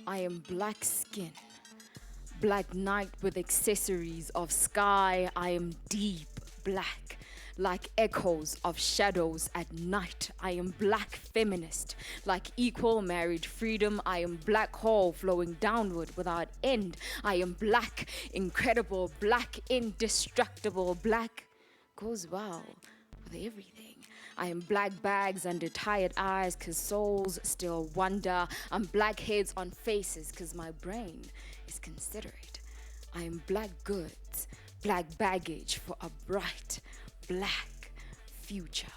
I am black skin, black night with accessories of sky. I am deep black, like echoes of shadows at night. I am black feminist, like equal married freedom. I am black hole flowing downward without end. I am black, incredible, black, indestructible. Black goes well with everything. I am black bags under tired eyes cause souls still wonder. I'm black heads on faces cause my brain is considerate. I am black goods, black baggage for a bright black future.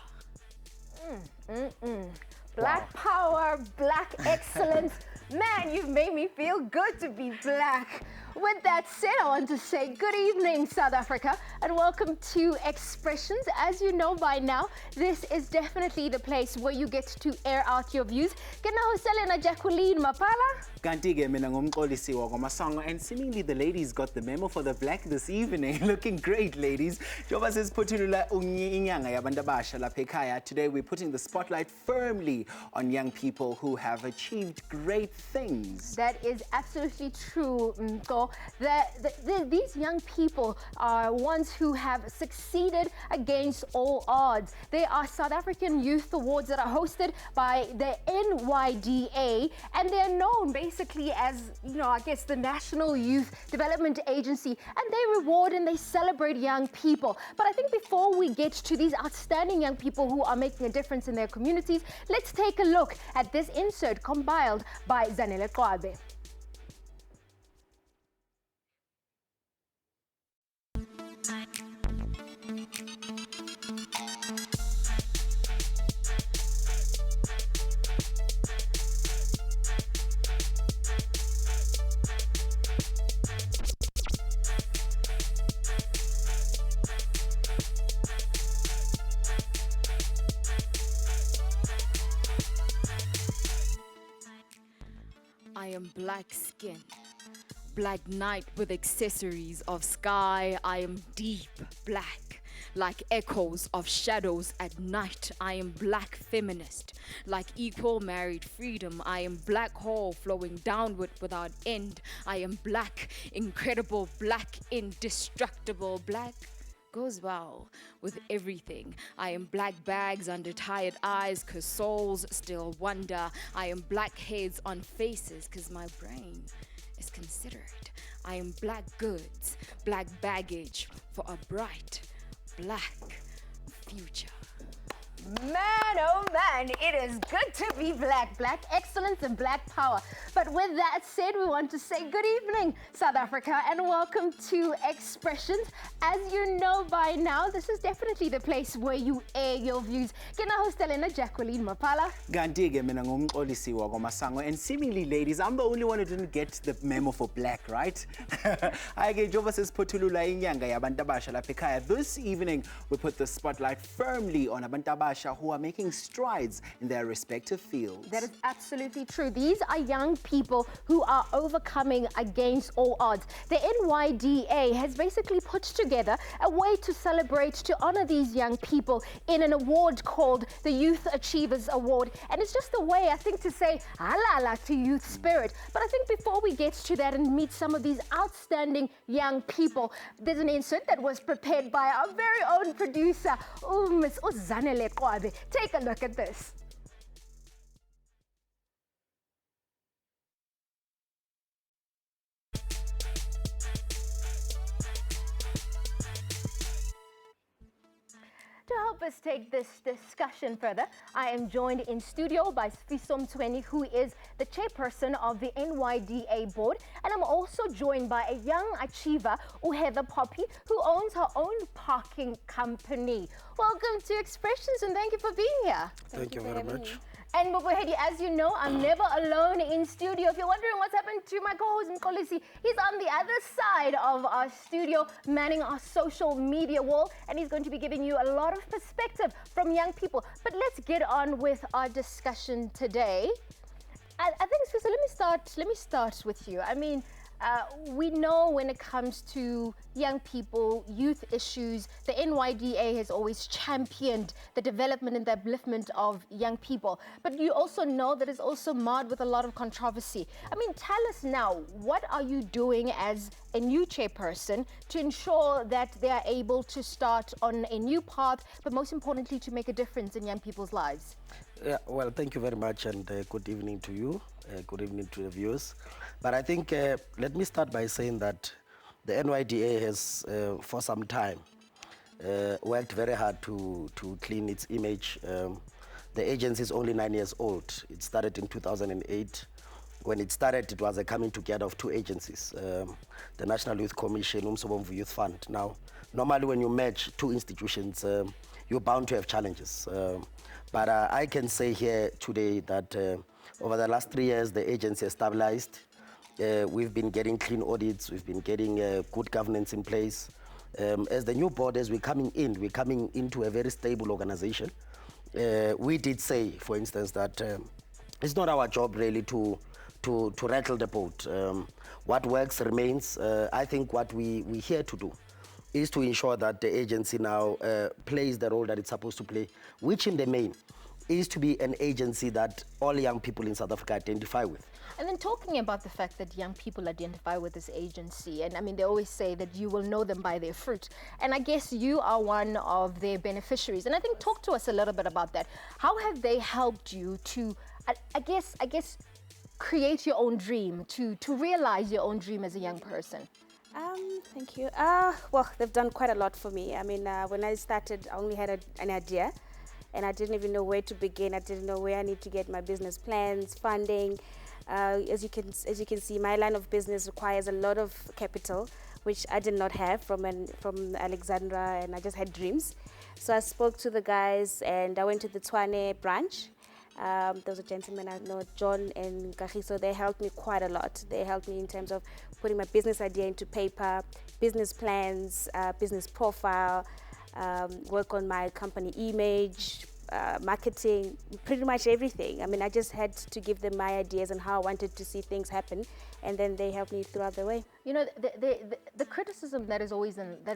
Black power, black excellence. Man, you've made me feel good to be black. With that said, I want to say good evening, South Africa, and welcome to Expressions. As you know by now, this is definitely the place where you get to air out your views. Selena Jacqueline Mapala. Kanti-ke mina ngumxolisiwa kwamasongo, and seemingly the ladies got the memo for the black this evening. Looking great, ladies. Njengoba sesiphuthulula inyanga yabantu abasha lapha ekhaya, today we're putting the spotlight firmly on young people who have achieved great things. That is absolutely true, Mko. These young people are ones who have succeeded against all odds. They are South African Youth Awards that are hosted by the NYDA, and they're known basically as, I guess the National Youth Development Agency, and they reward and they celebrate young people. But I think before we get to these outstanding young people who are making a difference in their communities, let's take a look at this insert compiled by Zanele Kwabe. I am black skin, black night with accessories of sky. I am deep black, like echoes of shadows at night. I am black feminist, like equal married freedom. I am black hole flowing downward without end. I am black, incredible, black, indestructible. Black goes well with everything. I am black bags under tired eyes cause souls still wonder. I am black heads on faces cause my brain is considerate. I am black goods, black baggage for a bright black future. Man, oh man, it is good to be black. Black excellence and black power. But with that said, we want to say good evening, South Africa, and welcome to Expressions. As you know by now, this is definitely the place where you air your views. Kena hostelena Jacqueline Mapala. Kanti-ke mina ngumxolisiwa kwamasongo, and seemingly, ladies, I'm the only one who didn't get the memo for black, right? Ayake njengoba sesiphuthulula inyanga yabantu abasha lapha ekhaya, this evening we put the spotlight firmly on abantu abasha who are making strides in their respective fields. That is absolutely true. These are young people who are overcoming against all odds. The NYDA has basically put together a way to celebrate, to honor these young people in an award called the Youth Achievers Award. And it's just a way, I think, to say halala to youth spirit. But I think before we get to that and meet some of these outstanding young people, there's an insert that was prepared by our very own producer, Ms. Zanele Kwabe. Take a look at this. To help us take this discussion further, I am joined in studio by Sfiso Mtweni, who is the chairperson of the NYDA board, and I'm also joined by a young achiever, Heather Poppy, who owns her own parking company. Welcome to Expressions, and thank you for being here. Thank you very much. And Bobohedi, as you know, I'm never alone in studio. If you're wondering what's happened to my co-host Mkolisi, he's on the other side of our studio, manning our social media wall, and he's going to be giving you a lot of perspective from young people. But let's get on with our discussion today. I think, so let me start with you. I mean, we know when it comes to young people, youth issues, the NYDA has always championed the development and the upliftment of young people. But you also know that it's also marred with a lot of controversy. I mean, tell us now, what are you doing as a new chairperson to ensure that they are able to start on a new path, but most importantly, to make a difference in young people's lives? Yeah, well, thank you very much, and good evening to you. Good evening to the viewers. But I think let me start by saying that the NYDA has, for some time, worked very hard to clean its image. The agency is only 9 years old. It started in 2008. When it started, it was a coming together of two agencies, the National Youth Commission, Umsobomvu Youth Fund. Now, normally when you merge two institutions, you're bound to have challenges. But I can say here today that over the last 3 years, the agency has stabilized. We've been getting clean audits. We've been getting good governance in place. As the new board, as we're coming into a very stable organization. We did say, for instance, that it's not our job really to rattle the boat. What works remains. I think what we're here to do is to ensure that the agency now plays the role that it's supposed to play, which in the main is to be an agency that all young people in South Africa identify with. And then talking about the fact that young people identify with this agency, and I mean, they always say that you will know them by their fruit. And I guess you are one of their beneficiaries. And I think talk to us a little bit about that. How have they helped you to, I guess, create your own dream, to realize your own dream as a young person? Thank you. Well, they've done quite a lot for me. I mean, when I started, I only had an idea, and I didn't even know where to begin. I didn't know where I need to get my business plans, funding. As you can see, my line of business requires a lot of capital, which I did not have from Alexandra, and I just had dreams. So I spoke to the guys, and I went to the Tshwane branch. There was a gentleman I know, John and Kagiso. They helped me quite a lot. They helped me in terms of putting my business idea into paper, business plans, business profile, work on my company image, marketing, pretty much everything. I mean, I just had to give them my ideas and how I wanted to see things happen, and then they helped me throughout the way. You know, the criticism that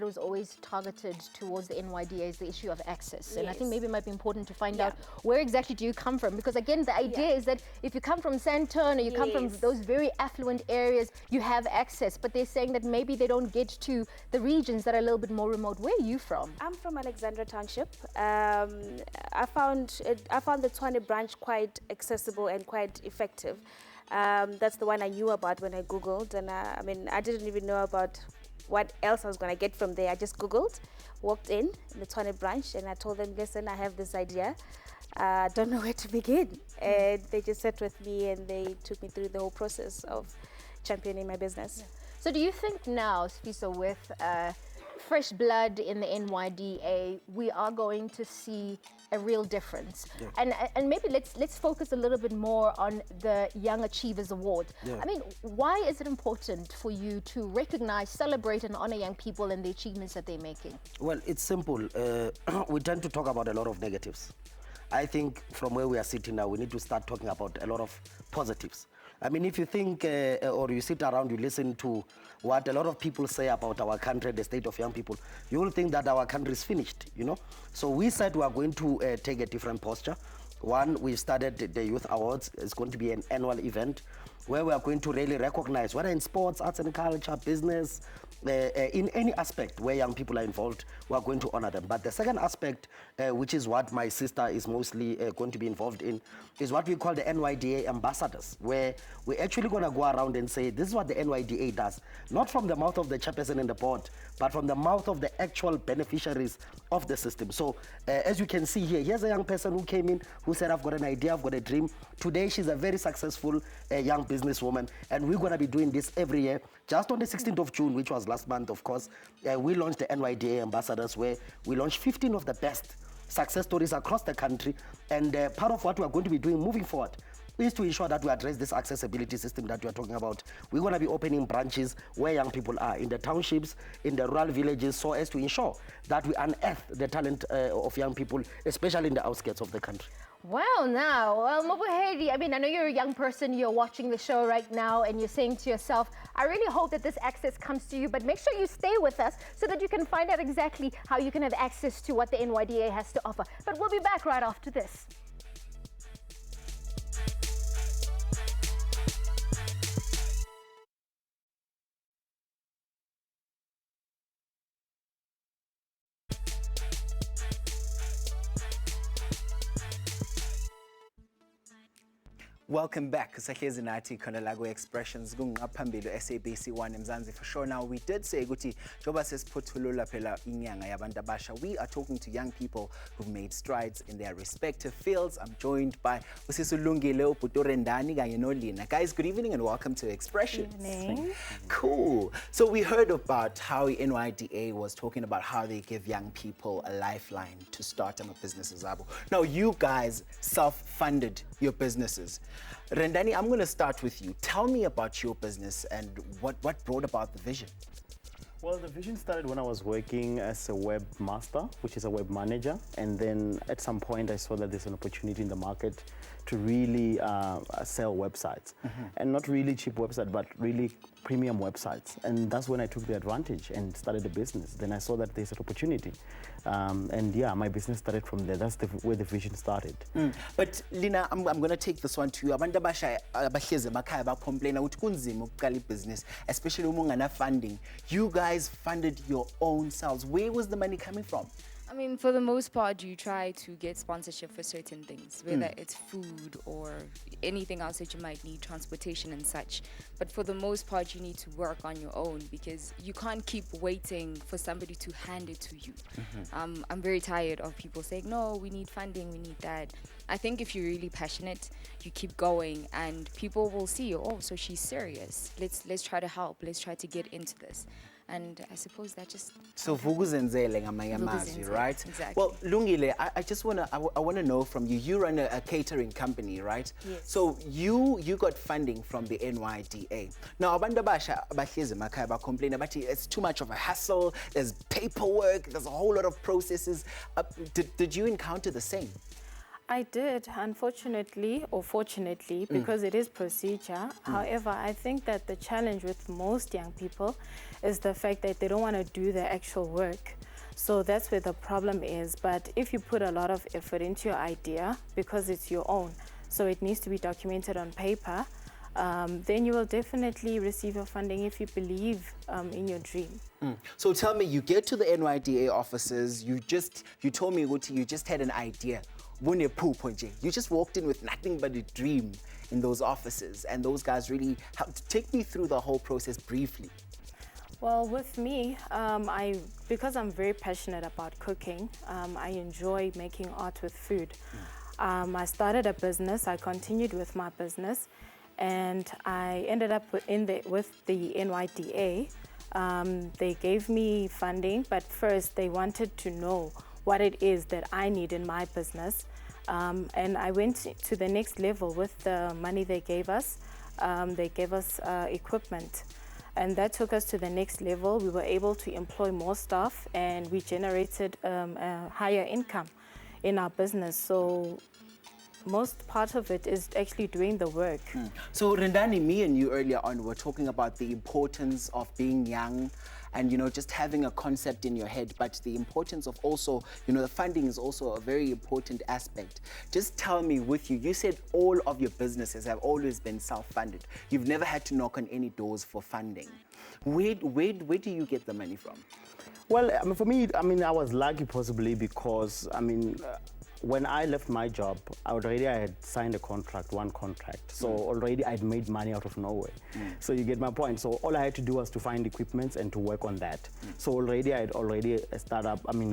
was always targeted towards the NYDA is the issue of access. And I think maybe it might be important to find out where exactly do you come from, because again, the idea is that if you come from Sandton or you come from those very affluent areas, you have access. But they're saying that maybe they don't get to the regions that are a little bit more remote. Where are you from? I'm from Alexandra Township. I found the Tshwane branch quite accessible and quite effective. That's the one I knew about when I Googled, and I mean, I didn't even know about what else I was going to get from there. I just Googled, walked in the Tshwane branch, and I told them, listen, I have this idea. I don't know where to begin. And they just sat with me, and they took me through the whole process of championing my business. So do you think now, Sfiso, with fresh blood in the NYDA, we are going to see a real difference? And maybe let's focus a little bit more on the Young Achievers Award. I mean, why is it important for you to recognize, celebrate, and honor young people and the achievements that they're making? Well, it's simple. We tend to talk about a lot of negatives. I think from where we are sitting now, we need to start talking about a lot of positives. I mean, if you think or you sit around, you listen to what a lot of people say about our country, the state of young people, you will think that our country is finished, you know. So we said we are going to take a different posture. One, we started the Youth Awards. It's going to be an annual event where we are going to really recognize, whether in sports, arts and culture, business, in any aspect where young people are involved, we are going to honor them. But the second aspect, which is what my sister is mostly going to be involved in, is what we call the NYDA ambassadors, where we're actually going to go around and say, this is what the NYDA does, not from the mouth of the chairperson and the board, but from the mouth of the actual beneficiaries of the system. So as you can see here, here's a young person who came in, who said, I've got an idea, I've got a dream. Today, she's a very successful young businesswoman, and we're going to be doing this every year. Just on the 16th of June, which was last month, of course, we launched the NYDA ambassadors, where we launched 15 of the best success stories across the country. And part of what we are going to be doing moving forward is to ensure that we address this accessibility system that we are talking about. We're going to be opening branches where young people are, in the townships, in the rural villages, so as to ensure that we unearth the talent of young people, especially in the outskirts of the country. Well, now, Mabuhedi, I mean, I know you're a young person, you're watching the show right now, and you're saying to yourself, I really hope that this access comes to you, but make sure you stay with us so that you can find out exactly how you can have access to what the NYDA has to offer. But we'll be back right after this. Welcome back. Sahlezi nathi khona la ku-Expressions kungaphambili SABC 1 eMzansi for sure. Now we did say ukuthi njoba sesiphothulula phela inyanga yabantu abasha, we are talking to young people who've made strides in their respective fields. I'm joined by uSisulungile, uButorendani kanye noLina. Guys, good evening and welcome to Expressions. Good evening. Cool. So we heard about how NYDA was talking about how they give young people a lifeline to start businesses. Now you guys self-funded your businesses. Rendani, I'm going to start with you. Tell me about your business and what brought about the vision. Well, the vision started when I was working as a webmaster, which is a web manager. And then at some point, I saw that there's an opportunity in the market to really sell websites. And not really cheap websites, but really premium websites. And that's when I took the advantage and started a business. Then I saw that there's an opportunity. And yeah, my business started from there. That's where the vision started. But Lina, I'm going to take this one to you. Abantu abasha abahlezi emakhaya bacomplain ukuthi kunzima ukuqala ibhizinisi, especially uma ungana funding. You guys funded your own selves. Where was the money coming from? I mean, for the most part, you try to get sponsorship for certain things, whether it's food or anything else that you might need, transportation and such. But for the most part, you need to work on your own because you can't keep waiting for somebody to hand it to you. I'm very tired of people saying, no, we need funding, we need that. I think if you're really passionate, you keep going and people will see, oh, so she's serious. Let's try to help. Let's try to get into this. And I suppose that just... So vukuzenzele ngamanye amazwi, right? Exactly. Well, Lungile, I just want to know from you, you run a catering company, right? Yes. So you got funding from the NYDA. Now, abantu abasha abahlezi emakhaya bacomplain about it's too much of a hassle, there's paperwork, there's a whole lot of processes. Did you encounter the same? I did, unfortunately, or fortunately, because it is procedure. However, I think that the challenge with most young people is the fact that they don't want to do the actual work. So that's where the problem is. But if you put a lot of effort into your idea, because it's your own, so it needs to be documented on paper, then you will definitely receive your funding if you believe in your dream. So tell me, you get to the NYDA offices, you told me you just had an idea. You just walked in with nothing but a dream in those offices, and those guys really helped. Take me through the whole process briefly. Well, with me, because I'm very passionate about cooking, I enjoy making art with food. I started a business, I continued with my business, and I ended up with the NYDA. They gave me funding, but first they wanted to know what it is that I need in my business. And I went to the next level with the money they gave us. They gave us equipment, and that took us to the next level. We were able to employ more staff, and we generated a higher income in our business. So most part of it is actually doing the work. So Rendani, me and you earlier on were talking about the importance of being young and, just having a concept in your head, but the importance of also, the funding is also a very important aspect. Just tell me with you, you said all of your businesses have always been self-funded. You've never had to knock on any doors for funding. Where do you get the money from? Well, for me, I was lucky possibly because, when I left my job, I had signed one contract. So already I'd made money out of nowhere. So you get my point. So all I had to do was to find equipment and to work on that. So already I had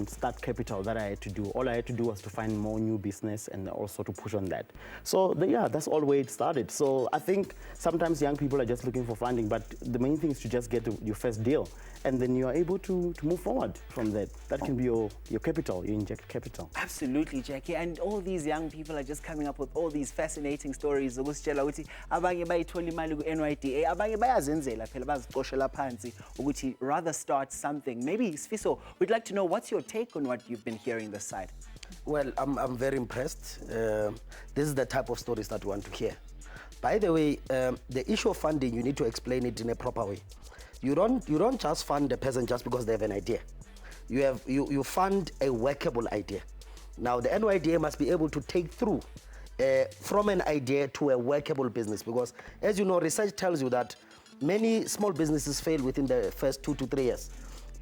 start capital that I had to do. All I had to do was to find more new business and also to push on that. So that's all where it started. So I think sometimes young people are just looking for funding, but the main thing is to just get your first deal. and then you are able to move forward from that. That can be your capital, you inject capital. Absolutely, Jackie. And all these young people are just coming up with all these fascinating stories. Ukusitshela ukuthi abanye bayithola imali ku-NYDA, abanye bayazenzela phela baziqoshela phansi ukuthi rather start something. Maybe Sifiso, we'd like to know what's your take on what you've been hearing this side. Well, I'm very impressed. This is the type of stories that we want to hear. By the way, the issue of funding, you need to explain it in a proper way. You don't just fund a person just because they have an idea. You fund a workable idea. Now the NYDA must be able to take through from an idea to a workable business, because as you know, research tells you that many small businesses fail within the first 2 to 3 years,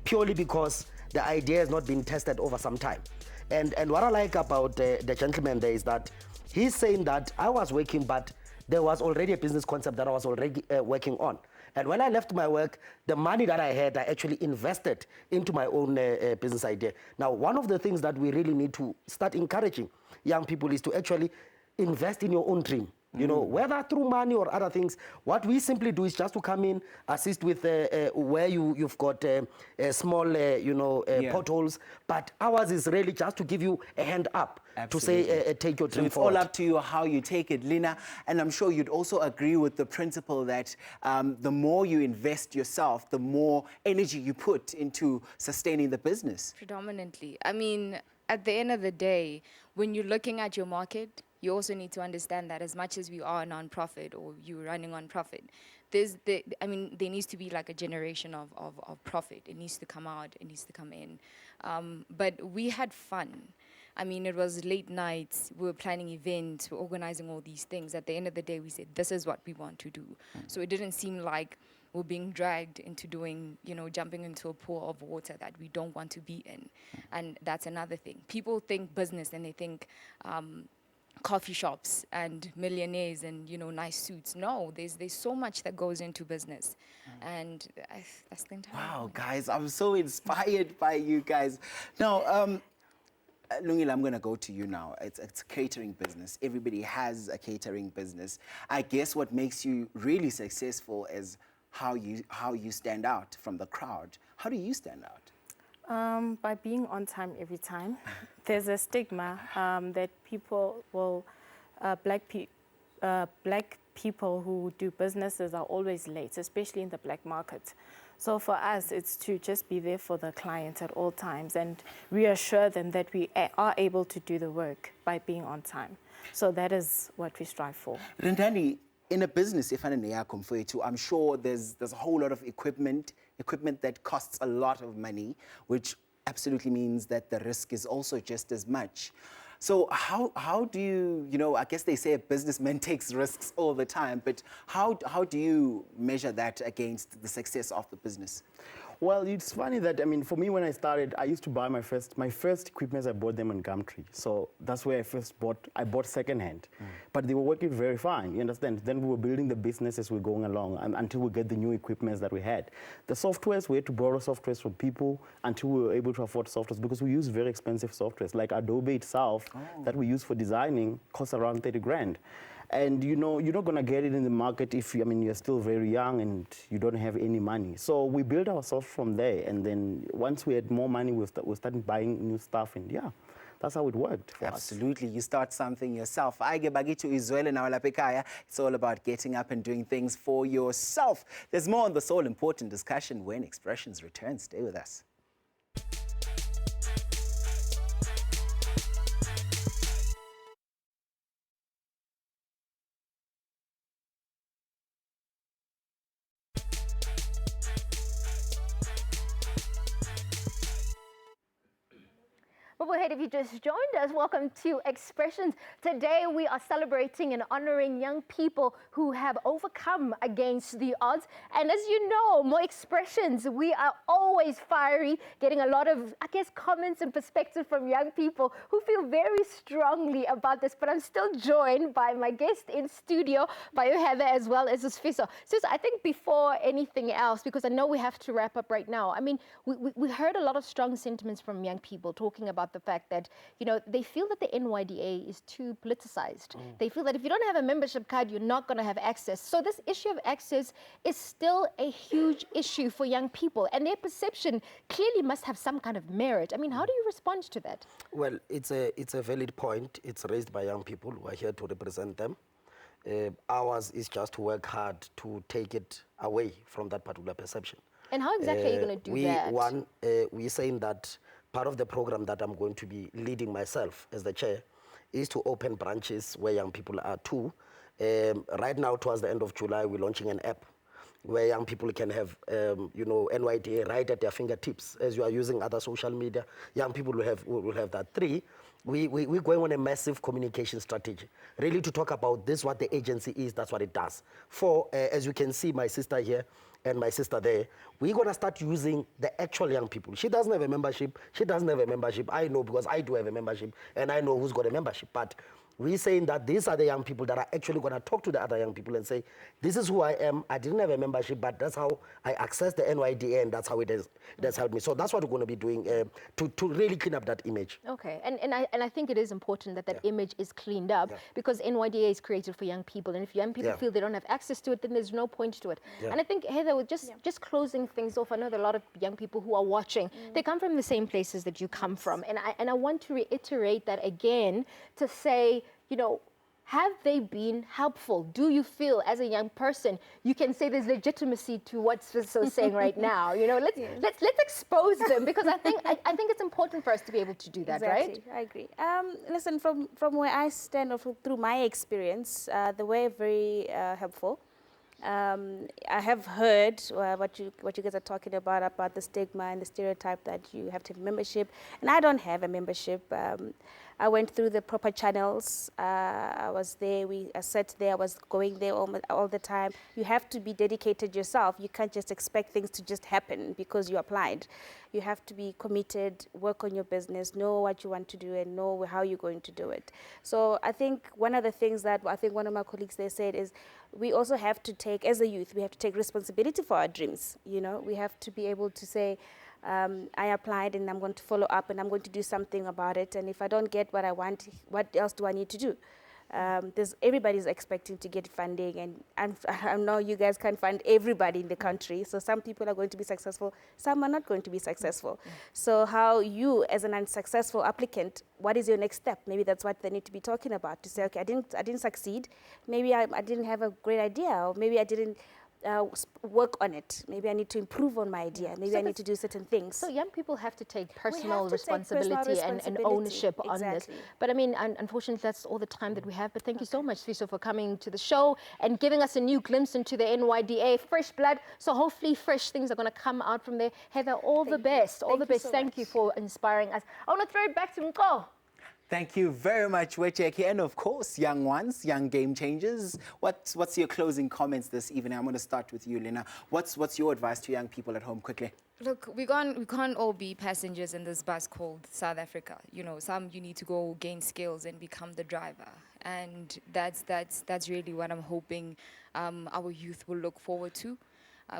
purely because the idea has not been tested over some time. And what I like about the gentleman there is that he's saying that I was working, but there was already a business concept that I was already working on. And when I left my work, the money that I had, I actually invested into my own business idea. Now, one of the things that we really need to start encouraging young people is to actually invest in your own dream. You know, whether through money or other things, what we simply do is just to come in, assist with where you've got small, potholes. But ours is really just to give you a hand up. Absolutely. To say, take your dream so it's forward. all up to you how you take it, Lina. And I'm sure you'd also agree with the principle that the more you invest yourself, the more energy you put into sustaining the business. Predominantly. I mean, at the end of the day, when you're looking at your market, you also need to understand that as much as we are a non-profit or you're running on profit, there needs to be like a generation of profit. It needs to come out, it needs to come in. But we had fun. I mean, it was late nights, we were planning events, we were organizing all these things. At the end of the day, we said, this is what we want to do. So it didn't seem like we're being dragged into doing, jumping into a pool of water that we don't want to be in. And that's another thing. People think business and they think, coffee shops and millionaires and nice suits. No, there's so much that goes into business, and that's the entire Wow, point. guys, I'm so inspired by you guys. Now, Lungile, I'm going to go to you now. It's a catering business. Everybody has a catering business. I guess what makes you really successful is how you stand out from the crowd. How do you stand out? By being on time every time. There's a stigma that people will, black people who do businesses are always late, especially in the black market. So for us, it's to just be there for the clients at all times and reassure them that we are able to do the work by being on time. So that is what we strive for. Rendani, in a business, I'm sure there's a whole lot of equipment that costs a lot of money, which absolutely means that the risk is also just as much. So how do you, I guess they say a businessman takes risks all the time, but how do you measure that against the success of the business? Well, it's funny that, for me, when I started, I used to buy my first equipment, I bought them on Gumtree. So that's where I bought secondhand. But they were working very fine, you understand? Then we were building the business as we're going along until we get the new equipments that we had. The softwares, we had to borrow softwares from people until we were able to afford softwares, because we use very expensive softwares. Like Adobe itself, that we use for designing, costs around 30 grand. And you're not going to get it in the market if you're still very young and you don't have any money. So we built ourselves from there, and then once we had more money, we started buying new stuff, and yeah, that's how it worked for us. Absolutely, you start something yourself. It's all about getting up and doing things for yourself. There's more on this all important discussion when Expressions return. Stay with us. Well, hey, if you just joined us, welcome to Expressions. Today we are celebrating and honoring young people who have overcome against the odds. And as you know, more Expressions, we are always fiery, getting a lot of, comments and perspective from young people who feel very strongly about this. But I'm still joined by my guest in studio, by Heather, as well as Sifiso. So I think before anything else, because I know we have to wrap up right now, we heard a lot of strong sentiments from young people talking about the fact that, they feel that the NYDA is too politicized. They feel that if you don't have a membership card, you're not going to have access. So this issue of access is still a huge issue for young people, and their perception clearly must have some kind of merit. I mean, how do you respond to that? Well, it's a valid point. It's raised by young people who are here to represent them. Ours is just to work hard to take it away from that particular perception. And how exactly are you going to do that? We're saying that part of the program that I'm going to be leading myself as the chair is to open branches where young people are too. Right now, towards the end of July, we're launching an app where young people can have, NYDA right at their fingertips. As you are using other social media, young people will have that. 3, we're going on a massive communication strategy, really to talk about this, what the agency is, that's what it does. 4, as you can see, my sister here and my sister there, we're going to start using the actual young people. She doesn't have a membership. She doesn't have a membership. I know because I do have a membership, and I know who's got a membership. But we're saying that these are the young people that are actually going to talk to the other young people and say, this is who I am. I didn't have a membership, but that's how I access the NYDA, and that's how it is. That's helped me. So that's what we're going to be doing to really clean up that image. Okay, and I think it is important that that image is cleaned up because NYDA is created for young people, and if young people feel they don't have access to it, then there's no point to it. And I think, Heather, with just closing things off, I know there are a lot of young people who are watching. They come from the same places that you come from, and I want to reiterate that again to say, have they been helpful? Do you feel, as a young person, you can say there's legitimacy to what Swiss is saying right now? Let's expose them, because I think it's important for us to be able to do that, right? I agree. Listen, from where I stand, or through my experience, they were very helpful. I have heard what you guys are talking about the stigma and the stereotype that you have to have membership, and I don't have a membership. I went through the proper channels. I was there. I sat there. I was going there all the time. You have to be dedicated yourself. You can't just expect things to just happen because you applied. You have to be committed, work on your business, know what you want to do, and know how you're going to do it. So I think one of the things that I think one of my colleagues there said is we also have to take, as a youth, we have to take responsibility for our dreams. We have to be able to say, I applied and I'm going to follow up and I'm going to do something about it. And if I don't get what I want, what else do I need to do? Everybody's expecting to get funding, and I know you guys can't fund everybody in the country. So some people are going to be successful, some are not going to be successful. So how you, as an unsuccessful applicant, what is your next step? Maybe that's what they need to be talking about, to say, okay, I didn't succeed. Maybe I didn't have a great idea, or maybe I didn't work on it. Maybe I need to improve on my idea. Maybe I need to do certain things. So young people have to take personal responsibility and ownership on this. But I mean, unfortunately, that's all the time that we have. But thank you so much, Fiso, for coming to the show and giving us a new glimpse into the NYDA. Fresh blood. So hopefully fresh things are going to come out from there. Heather, all the best. All the best. Thank you for inspiring us. I want to throw it back to Mko. Thank you very much, Wecheki. And of course, young ones, young game changers. What's your closing comments this evening? I'm going to start with you, Lena. What's your advice to young people at home, quickly? Look, we can't all be passengers in this bus called South Africa. Some you need to go gain skills and become the driver. And that's really what I'm hoping our youth will look forward to.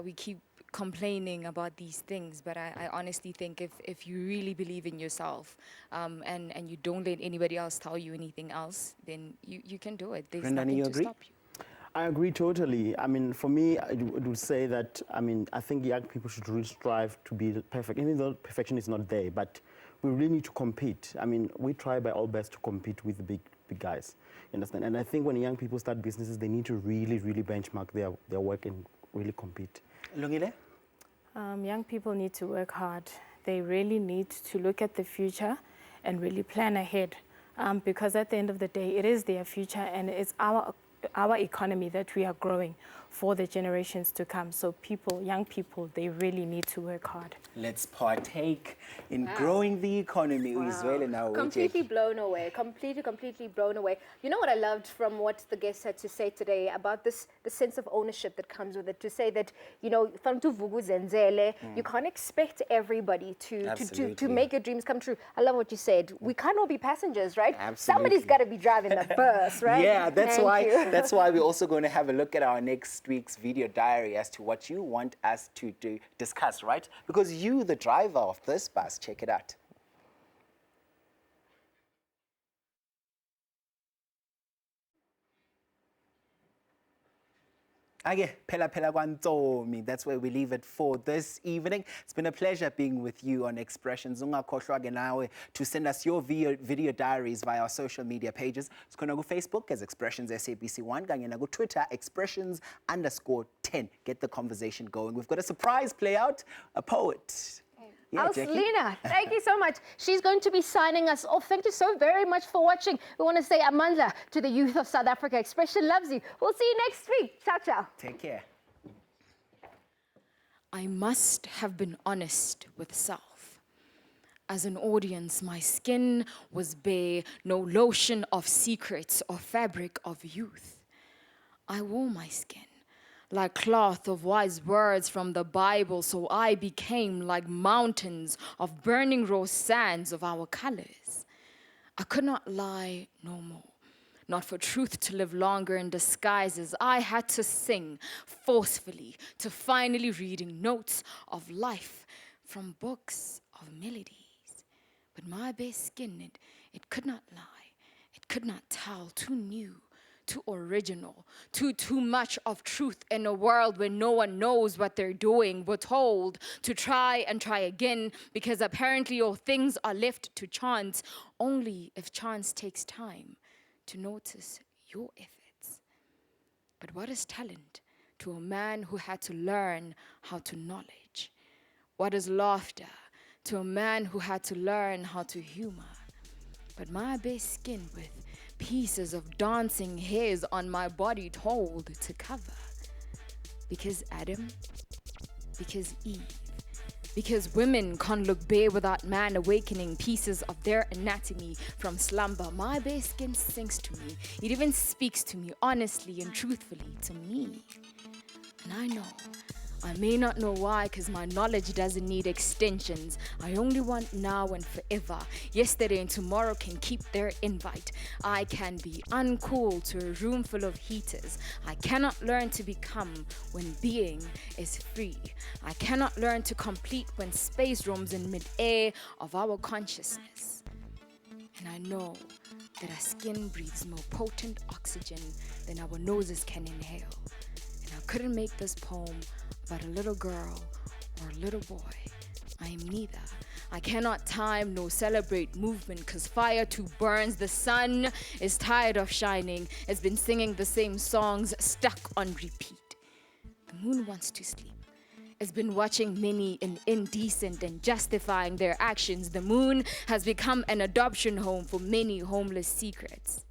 We keep complaining about these things, but I honestly think if you really believe in yourself and you don't let anybody else tell you anything else, then you can do it. There's nothing to stop you. I agree totally. I mean, for me, I would say that, I think young people should really strive to be perfect, even though perfection is not there, but we really need to compete. We try by all best to compete with the big guys, you understand? And I think when young people start businesses, they need to really, really benchmark their work and really compete. Lungile? Young people need to work hard. They really need to look at the future and really plan ahead, because at the end of the day, it is their future and it's our economy that we are growing for the generations to come. So young people, they really need to work hard. Let's partake in growing the economy. Wow. Completely blown away. Completely blown away. You know what I loved from what the guests had to say today about the sense of ownership that comes with it, to say that, you can't expect everybody to make your dreams come true. I love what you said. We can't all be passengers, right? Absolutely. Somebody's got to be driving the bus, right? Yeah, that's why we're also going to have a look at our next week's video diary as to what you want us to discuss, right? Because you, the driver of this bus, check it out. Ake, phela phela kwantomi. That's where we leave it for this evening. It's been a pleasure being with you on Expressions. Ungakhohlwa ke nawe to send us your video diaries via our social media pages. Sikhona Facebook as Expressions SABC1 kanye na Twitter Expressions_10. Get the conversation going. We've got a surprise play out, a poet. Yeah, Selena, thank you so much. She's going to be signing us off. Thank you so very much for watching. We want to say amandla to the youth of South Africa. Expression loves you. We'll see you next week. Ciao, ciao. Take care. I must have been honest with self. As an audience, my skin was bare, no lotion of secrets or fabric of youth. I wore my skin like cloth of wise words from the Bible, so I became like mountains of burning raw sands of our colors. I could not lie no more, not for truth to live longer in disguises. I had to sing forcefully to finally reading notes of life from books of melodies. But my bare skin, it could not lie, it could not tell, too new, too original, too much of truth in a world where no one knows what they're doing. We're told to try and try again because apparently all things are left to chance, only if chance takes time to notice your efforts. But what is talent to a man who had to learn how to knowledge? What is laughter to a man who had to learn how to humor? But my bare skin with pieces of dancing hairs on my body told to cover. Because Adam, because Eve, because women can't look bare without man awakening pieces of their anatomy from slumber. My bare skin sings to me. It even speaks to me honestly and truthfully, to me. And I know, I may not know why, because my knowledge doesn't need extensions. I only want now and forever. Yesterday and tomorrow can keep their invite. I can be uncool to a room full of heaters. I cannot learn to become when being is free. I cannot learn to complete when space roams in mid-air of our consciousness. And I know that our skin breathes more potent oxygen than our noses can inhale. And I couldn't make this poem about a little girl or a little boy. I am neither. I cannot time nor celebrate movement, cause fire too burns. The sun is tired of shining. It's been singing the same songs stuck on repeat. The moon wants to sleep. It's been watching many indecent and justifying their actions. The moon has become an adoption home for many homeless secrets.